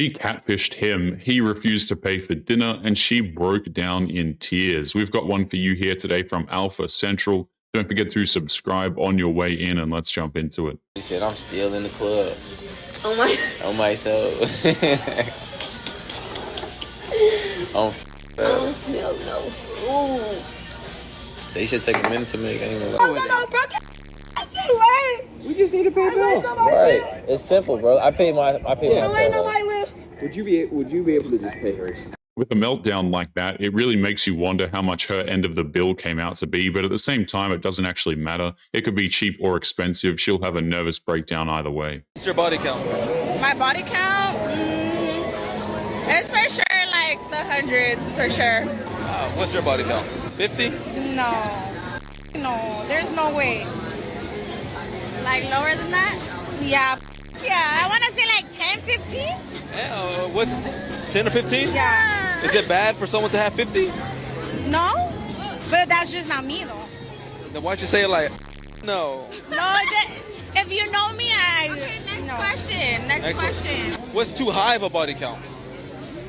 She catfished him, he refused to pay for dinner, and she broke down in tears. We've got one for you here today from Alpha Central. Don't forget to subscribe on your way in, and let's jump into it. He said, I'm still in the club. Oh my. On my soul. I don't smell no food. They should take a minute to make. I ain't gonna Oh, lie. no, bro. We just need to pay a bill. Right. It's simple, bro. I paid my tab. Would you be able to just pay hers? With a meltdown like that, it really makes you wonder how much her end of the bill came out to be, but at the same time, it doesn't actually matter. It could be cheap or expensive. She'll have a nervous breakdown either way. What's your body count? My body count? It's for sure like the hundreds, for sure. What's your body count? 50? No, there's no way. Like lower than that? Yeah, I want to say like 10, 15? Yeah, what's 10 or 15? Yeah. Is it bad for someone to have 50? No, but that's just not me though. Then why'd you say it like, no? No, if you know me, next question. Next question. What's too high of a body count?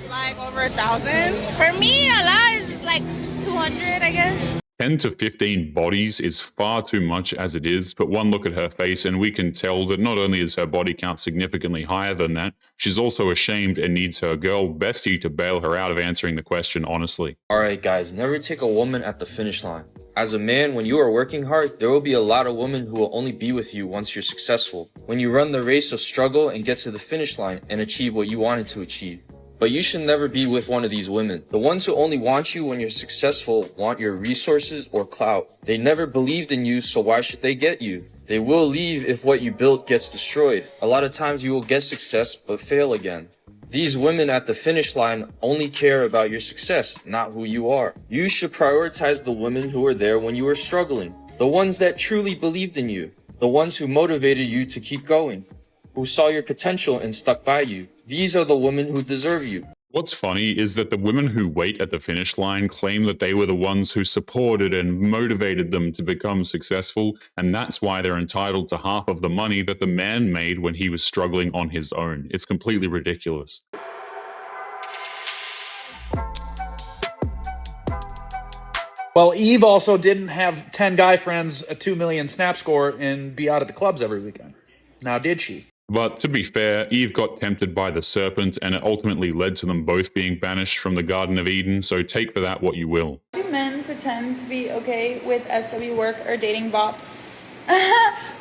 Like over 1,000. For me, a lot is like 200, I guess. 10 to 15 bodies is far too much as it is, but one look at her face and we can tell that not only is her body count significantly higher than that, she's also ashamed and needs her girl bestie to bail her out of answering the question honestly. Alright guys, never take a woman at the finish line. As a man, when you are working hard, there will be a lot of women who will only be with you once you're successful. When you run the race of struggle and get to the finish line and achieve what you wanted to achieve. But you should never be with one of these women. The ones who only want you when you're successful want your resources or clout. They never believed in you, so why should they get you? They will leave if what you built gets destroyed. A lot of times you will get success, but fail again. These women at the finish line only care about your success, not who you are. You should prioritize the women who were there when you were struggling. The ones that truly believed in you. The ones who motivated you to keep going. Who saw your potential and stuck by you. These are the women who deserve you. What's funny is that the women who wait at the finish line claim that they were the ones who supported and motivated them to become successful, and that's why they're entitled to half of the money that the man made when he was struggling on his own. It's completely ridiculous. Well, Eve also didn't have 10 guy friends, a 2 million snap score, and be out at the clubs every weekend. Now, did she? But to be fair, Eve got tempted by the serpent, and it ultimately led to them both being banished from the Garden of Eden, so take for that what you will. Do men pretend to be okay with SW work or dating bops,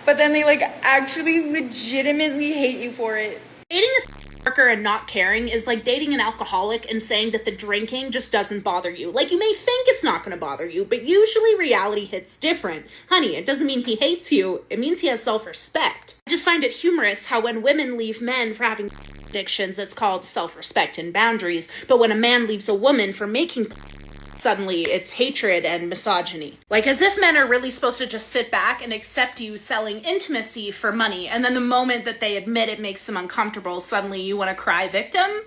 but then they like actually legitimately hate you for it? Dating a worker and not caring is like dating an alcoholic and saying that the drinking just doesn't bother you. Like, you may think it's not going to bother you, but usually reality hits different. Honey, it doesn't mean he hates you. It means he has self-respect. I just find it humorous how when women leave men for having addictions, it's called self-respect and boundaries, but when a man leaves a woman for making suddenly it's hatred and misogyny. Like, as if men are really supposed to just sit back and accept you selling intimacy for money, and then the moment that they admit it makes them uncomfortable, suddenly you want to cry victim?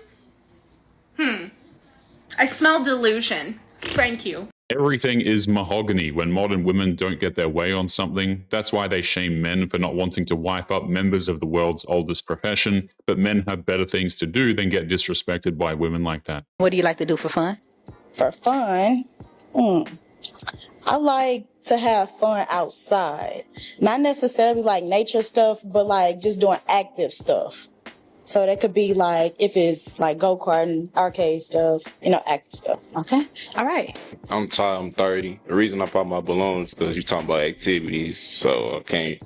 I smell delusion. Thank you. Everything is mahogany when modern women don't get their way on something. That's why they shame men for not wanting to wife up members of the world's oldest profession, but men have better things to do than get disrespected by women like that. What do you like to do for fun? For fun? I like to have fun outside. Not necessarily like nature stuff, but like just doing active stuff. So that could be like, if it's like go-karting, arcade stuff, active stuff. Okay. All right. I'm tired, I'm 30. The reason I pop my balloons is because you're talking about activities, so I can't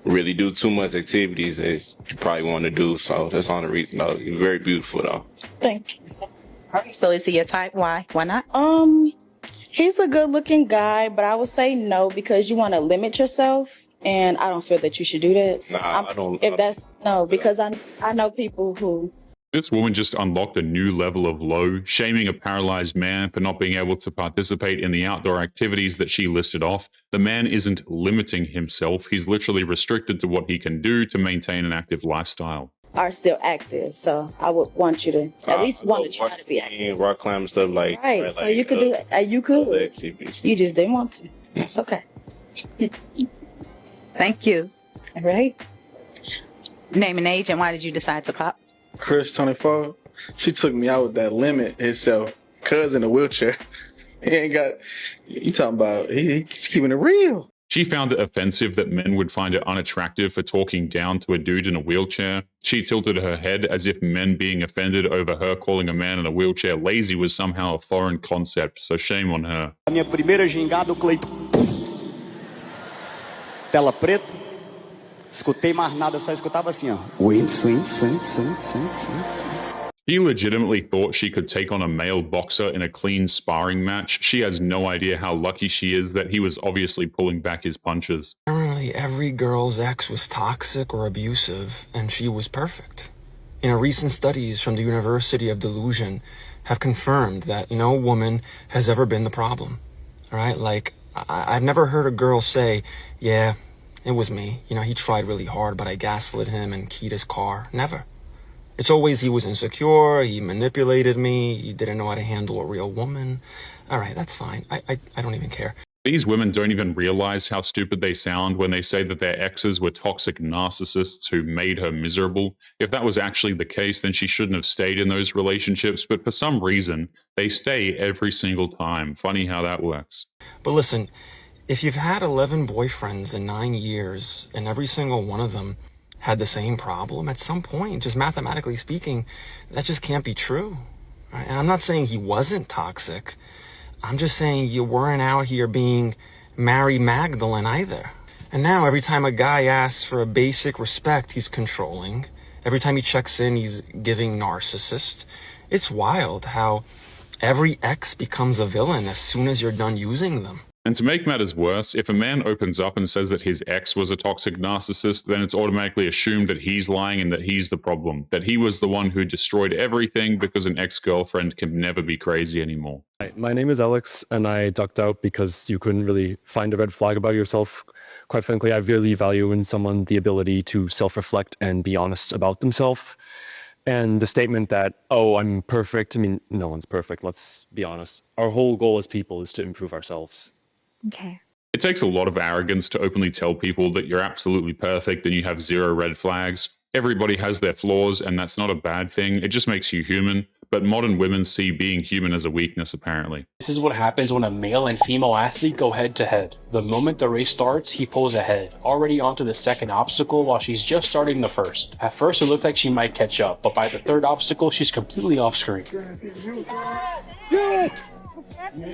really do too much activities as you probably want to do, so that's the only reason though. You're very beautiful though. Thank you. So is he your type? Why? Why not? He's a good-looking guy, but I would say no because you want to limit yourself, and I don't feel that you should do that. So I don't. Because I know people who. This woman just unlocked a new level of low, shaming a paralyzed man for not being able to participate in the outdoor activities that she listed off. The man isn't limiting himself. He's literally restricted to what he can do to maintain an active lifestyle. Are still active, so I would want you to at least want to try to be active. Rock climb stuff like right. So you could do it. You could. You just didn't want to. That's okay. Thank you. All right. Name and age, and why did you decide to pop? Chris 24, she took me out with that limit himself. Cuz in a wheelchair. He ain't got, you talking about, he's keeping it real. She found it offensive that men would find it unattractive for talking down to a dude in a wheelchair. She tilted her head as if men being offended over her calling a man in a wheelchair lazy was somehow a foreign concept, so shame on her. A minha primeira gingada, o Cleiton. Tela preta. Escutei mais nada, só escutava assim, ó. Swing, swing, swing, swing, swing, swing, swing. She legitimately thought she could take on a male boxer in a clean sparring match. She has no idea how lucky she is that he was obviously pulling back his punches. Apparently, every girl's ex was toxic or abusive, and she was perfect. Recent studies from the University of Delusion have confirmed that no woman has ever been the problem. All right, like, I've never heard a girl say, yeah, it was me. He tried really hard, but I gaslit him and keyed his car. Never. It's always he was insecure, he manipulated me, he didn't know how to handle a real woman. All right, that's fine. I don't even care. These women don't even realize how stupid they sound when they say that their exes were toxic narcissists who made her miserable. If that was actually the case, then she shouldn't have stayed in those relationships, but for some reason, they stay every single time. Funny how that works. But listen, if you've had 11 boyfriends in 9 years, and every single one of them had the same problem, at some point, just mathematically speaking, that just can't be true. Right? And I'm not saying he wasn't toxic. I'm just saying you weren't out here being Mary Magdalene either. And now every time a guy asks for a basic respect, he's controlling. Every time he checks in, he's giving narcissist. It's wild how every ex becomes a villain as soon as you're done using them. And to make matters worse, if a man opens up and says that his ex was a toxic narcissist, then it's automatically assumed that he's lying and that he's the problem, that he was the one who destroyed everything because an ex-girlfriend can never be crazy anymore. Hi, my name is Alex, and I ducked out because you couldn't really find a red flag about yourself. Quite frankly, I really value in someone the ability to self-reflect and be honest about themselves. And the statement that, oh, I'm perfect, I mean, no one's perfect, let's be honest. Our whole goal as people is to improve ourselves. Okay. It takes a lot of arrogance to openly tell people that you're absolutely perfect and you have zero red flags. Everybody has their flaws, and that's not a bad thing. It just makes you human. But modern women see being human as a weakness, apparently. This is what happens when a male and female athlete go head to head. The moment the race starts, he pulls ahead, already onto the second obstacle while she's just starting the first. At first, it looks like she might catch up, but by the third obstacle, she's completely off screen.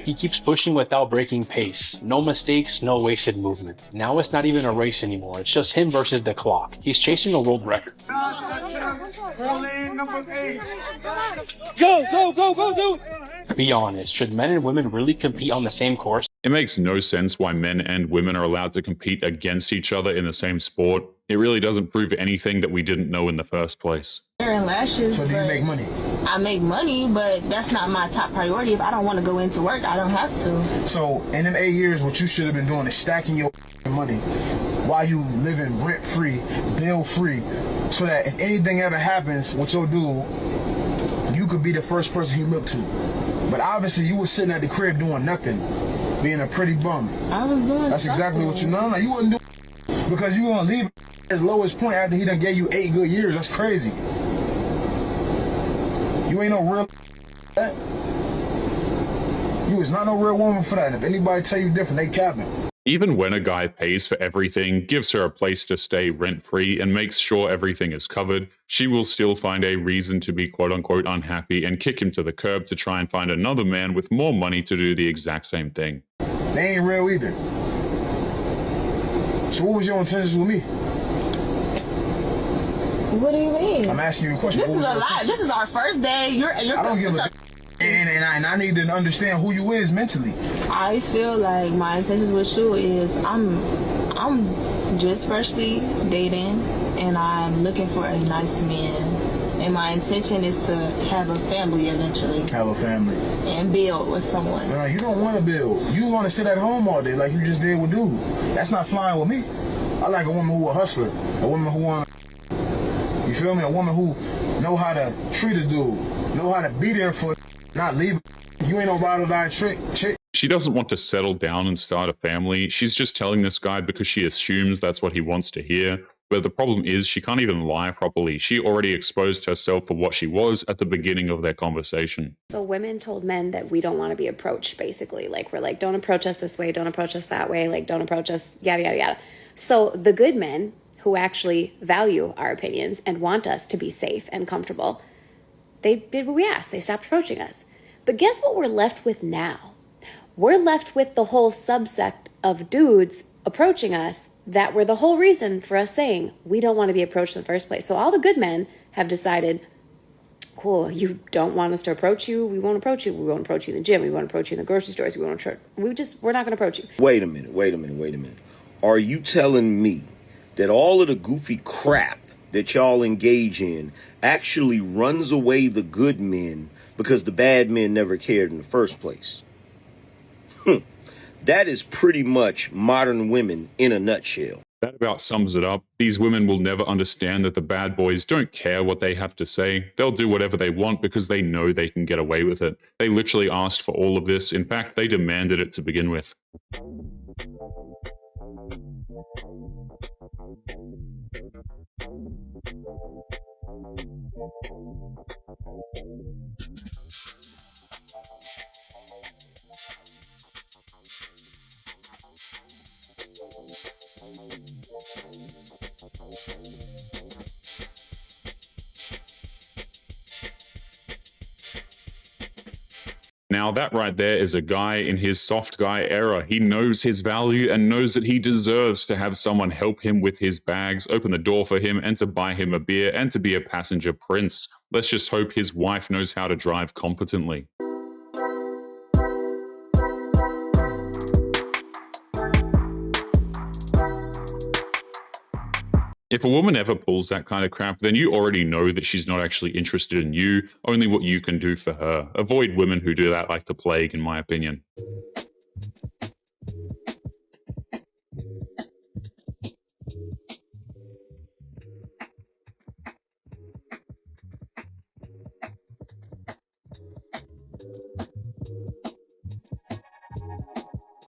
He keeps pushing without breaking pace. No mistakes, no wasted movement. Now it's not even a race anymore. It's just him versus the clock. He's chasing a world record. Go! Be honest, should men and women really compete on the same course? It makes no sense why men and women are allowed to compete against each other in the same sport. It really doesn't prove anything that we didn't know in the first place. And lashes. So do you make money? I make money, but that's not my top priority. If I don't want to go into work, I don't have to. So in them 8 years, what you should have been doing is stacking your money while you living rent-free, bill-free, so that if anything ever happens with your dude, you could be the first person he looked to. But obviously, you were sitting at the crib doing nothing, being a pretty bum. I was doing That's exactly what you... No, you wouldn't do, because you gonna leave his lowest point after he done gave you 8 good years. That's crazy. You ain't no real that. You is not no real woman for that. And if anybody tell you different, they capping. Even when a guy pays for everything, gives her a place to stay rent-free, and makes sure everything is covered, she will still find a reason to be quote-unquote unhappy and kick him to the curb to try and find another man with more money to do the exact same thing. They ain't real either. So what was your intentions with me? What do you mean? I'm asking you a question. This is a lie. This is our first day. You're I don't give a and I need to understand who you is mentally. I feel like my intentions with you is I'm just freshly dating and I'm looking for a nice man. And my intention is to have a family eventually. Have a family. And build with someone. No, you don't want to build. You want to sit at home all day like you just did with dude. That's not flying with me. I like a woman who a hustler. A woman who want to... You feel me? A woman who know how to treat a dude. Know how to be there for... Not leave. You ain't no ride or die chick. She doesn't want to settle down and start a family. She's just telling this guy because she assumes that's what he wants to hear. but the problem is she can't even lie properly. She already exposed herself for what she was at the beginning of their conversation. So women told men that we don't want to be approached, basically. Like, we're like, don't approach us this way, don't approach us that way, like, don't approach us, yada, yada, yada. So the good men who actually value our opinions and want us to be safe and comfortable, they did what we asked. They stopped approaching us. But guess what we're left with now? We're left with the whole subsect of dudes approaching us that were the whole reason for us saying we don't want to be approached in the first place. So all the good men have decided, cool, you don't want us to approach you, we won't approach you. We won't approach you in the gym, we won't approach you in the grocery stores, we're not going to approach you. Wait a minute. Are you telling me that all of the goofy crap that y'all engage in actually runs away the good men because the bad men never cared in the first place? That is pretty much modern women in a nutshell. That about sums it up. These women will never understand that the bad boys don't care what they have to say. They'll do whatever they want because they know they can get away with it. They literally asked for all of this. In fact, they demanded it to begin with. Now that right there is a guy in his soft guy era. He knows his value and knows that he deserves to have someone help him with his bags, open the door for him, and to buy him a beer, and to be a passenger prince. Let's just hope his wife knows how to drive competently. If a woman ever pulls that kind of crap, then you already know that she's not actually interested in you, only what you can do for her. Avoid women who do that like the plague, in my opinion.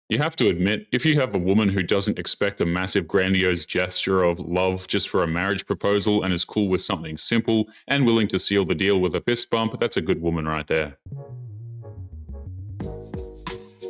You have to admit, if you have a woman who doesn't expect a massive grandiose gesture of love just for a marriage proposal and is cool with something simple and willing to seal the deal with a fist bump, that's a good woman right there.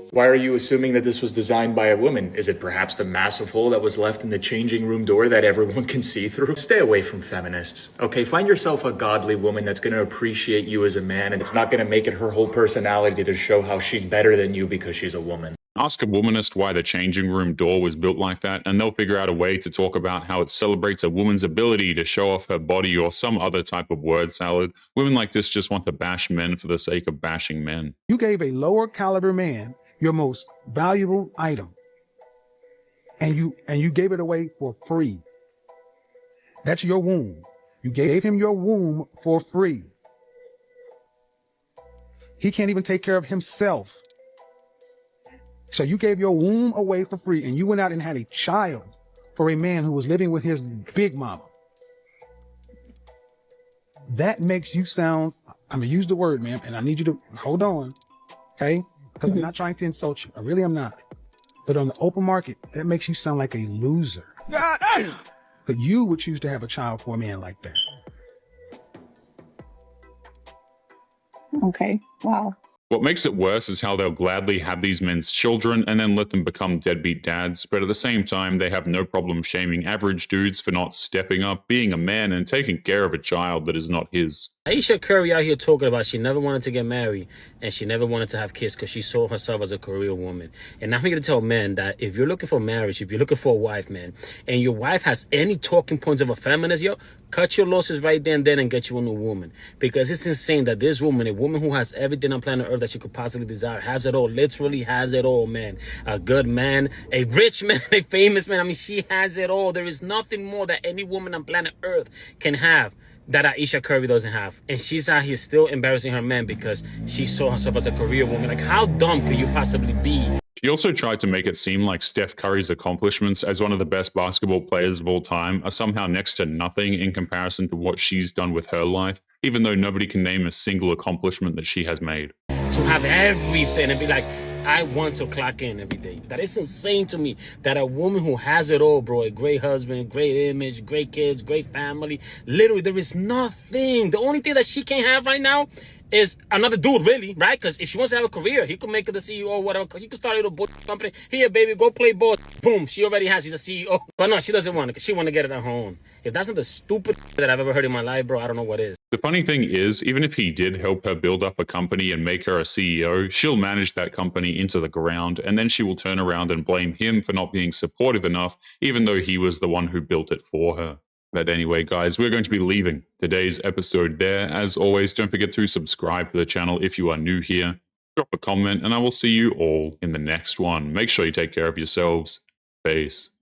Why are you assuming that this was designed by a woman? Is it perhaps the massive hole that was left in the changing room door that everyone can see through? Stay away from feminists, okay? Find yourself a godly woman that's going to appreciate you as a man, and it's not going to make it her whole personality to show how she's better than you because she's a woman. Ask a womanist why the changing room door was built like that, and they'll figure out a way to talk about how it celebrates a woman's ability to show off her body or some other type of word salad. Women like this just want to bash men for the sake of bashing men. You gave a lower caliber man your most valuable item, and you gave it away for free. That's your womb. You gave him your womb for free. He can't even take care of himself. So you gave your womb away for free, and you went out and had a child for a man who was living with his big mama. That makes you sound, I'm going to use the word, ma'am, and I need you to hold on, okay? Because I'm not trying to insult you. I really am not. But on the open market, that makes you sound like a loser. But you would choose to have a child for a man like that. Okay, wow. What makes it worse is how they'll gladly have these men's children and then let them become deadbeat dads, but at the same time, they have no problem shaming average dudes for not stepping up, being a man, and taking care of a child that is not his. Aisha Curry out here talking about she never wanted to get married and she never wanted to have kids because she saw herself as a career woman. And I'm here to tell men that if you're looking for marriage, if you're looking for a wife, man, and your wife has any talking points of a feminist, yo, cut your losses right there and then and get you a new woman. Because it's insane that this woman, a woman who has everything on planet Earth that she could possibly desire, has it all, literally has it all, man. A good man, a rich man, a famous man. I mean, she has it all. There is nothing more that any woman on planet Earth can have that Aisha Curry doesn't have. And she's out here still embarrassing her man because she saw herself as a career woman. Like, how dumb could you possibly be? She also tried to make it seem like Steph Curry's accomplishments as one of the best basketball players of all time are somehow next to nothing in comparison to what she's done with her life, even though nobody can name a single accomplishment that she has made. To have everything and be like, I want to clock in every day. That is insane to me that a woman who has it all, bro, a great husband, great image, great kids, great family, literally there is nothing. The only thing that she can't have right now is another dude, really, right? Because if she wants to have a career, he could make her the CEO or whatever. You could start a little bull company. Here, baby, go play ball. Boom, she already has. She's a CEO. But no, she doesn't want it. She want to get it at her own. If that's not the stupid that I've ever heard in my life, bro, I don't know what is. The funny thing is, even if he did help her build up a company and make her a CEO, she'll manage that company into the ground, and then she will turn around and blame him for not being supportive enough, even though he was the one who built it for her. But anyway, guys, we're going to be leaving today's episode there. As always, don't forget to subscribe to the channel if you are new here. Drop a comment, and I will see you all in the next one. Make sure you take care of yourselves. Peace.